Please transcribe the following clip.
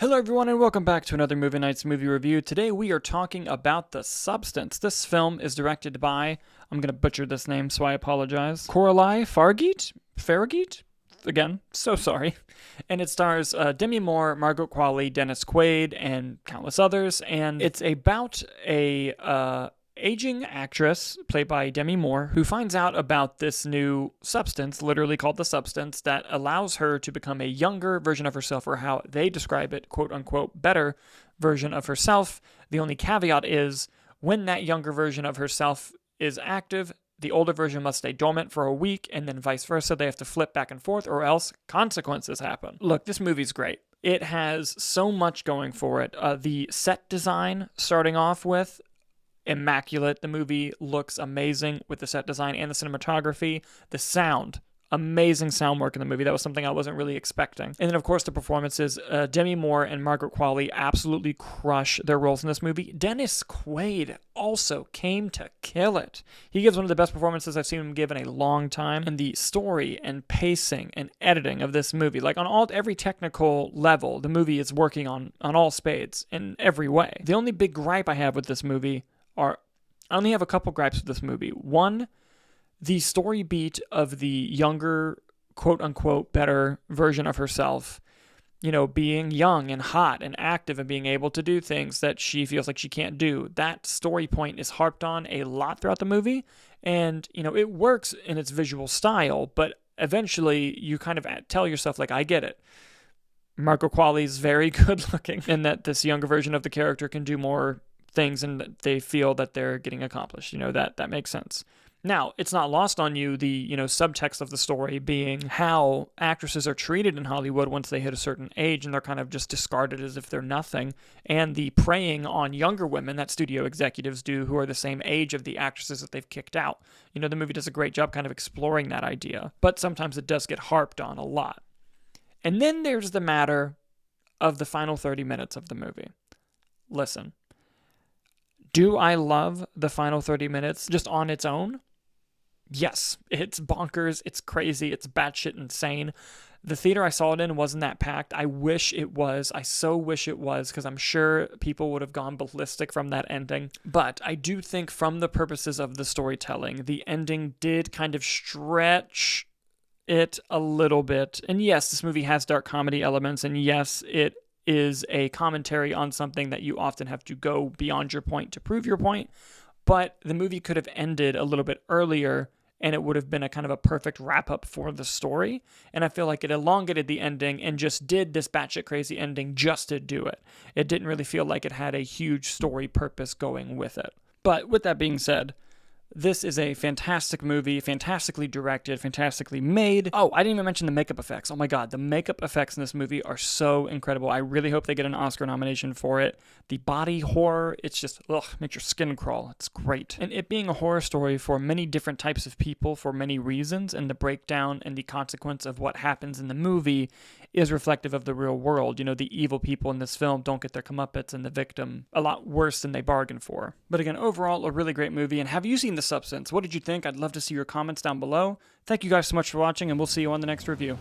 Hello everyone and welcome back to another Movie Nights movie review. Today we are talking about The Substance. This film is directed by, I'm going to butcher this name so I apologize, Coralie, Fargeat? Again, so sorry. And it stars Demi Moore, Margaret Qualley, Dennis Quaid, and countless others. And it's about a aging actress played by Demi Moore who finds out about this new substance, literally called the substance, that allows her to become a younger version of herself, or how they describe it, quote unquote, better version of herself. The only caveat is when that younger version of herself is active, the older version must stay dormant for a week, and then vice versa. They have to flip back and forth, or else consequences happen. Look, this movie's great. It has so much going for it. The set design, starting off with, immaculate. The movie looks amazing with the set design and the cinematography. The sound, amazing sound work in the movie. That was something I wasn't really expecting. And then, of course, the performances. Demi Moore and Margaret Qualley absolutely crush their roles in this movie. Dennis Quaid also came to kill it. He gives one of the best performances I've seen him give in a long time. And the story and pacing and editing of this movie, like on every technical level, the movie is working on all spades in every way. The only big gripe I have with this movie I only have a couple gripes with this movie. One, the story beat of the younger, quote-unquote, better version of herself, being young and hot and active and being able to do things that she feels like she can't do. That story point is harped on a lot throughout the movie, and, it works in its visual style, but eventually you kind of tell yourself, like, I get it. Margaret Qualley's very good looking, and that this younger version of the character can do more things and that they feel that they're getting accomplished. That makes sense. Now, it's not lost on you the, subtext of the story being how actresses are treated in Hollywood once they hit a certain age and they're kind of just discarded as if they're nothing, and the preying on younger women that studio executives do who are the same age of the actresses that they've kicked out. The movie does a great job kind of exploring that idea, but sometimes it does get harped on a lot. And then there's the matter of the final 30 minutes of the movie. Listen. Do I love the final 30 minutes just on its own? Yes, it's bonkers, it's crazy, it's batshit insane. The theater I saw it in wasn't that packed. I wish it was. I so wish it was, because I'm sure people would have gone ballistic from that ending. But I do think from the purposes of the storytelling, the ending did kind of stretch it a little bit. And yes, this movie has dark comedy elements, and yes, it is a commentary on something that you often have to go beyond your point to prove your point, but the movie could have ended a little bit earlier and it would have been a kind of a perfect wrap-up for the story, and I feel like it elongated the ending and just did this batshit crazy ending just to do it. It didn't really feel like it had a huge story purpose going with it. But with that being said, this is a fantastic movie, fantastically directed, fantastically made. Oh, I didn't even mention the makeup effects. Oh my god, the makeup effects in this movie are so incredible. I really hope they get an Oscar nomination for it. The body horror, it's just, makes your skin crawl. It's great. And it being a horror story for many different types of people for many reasons, and the breakdown and the consequence of what happens in the movie is reflective of the real world. The evil people in this film don't get their comeuppance, and the victim a lot worse than they bargained for. But again, overall, a really great movie. And have you seen The Substance? What did you think? I'd love to see your comments down below. Thank you guys so much for watching, and we'll see you on the next review.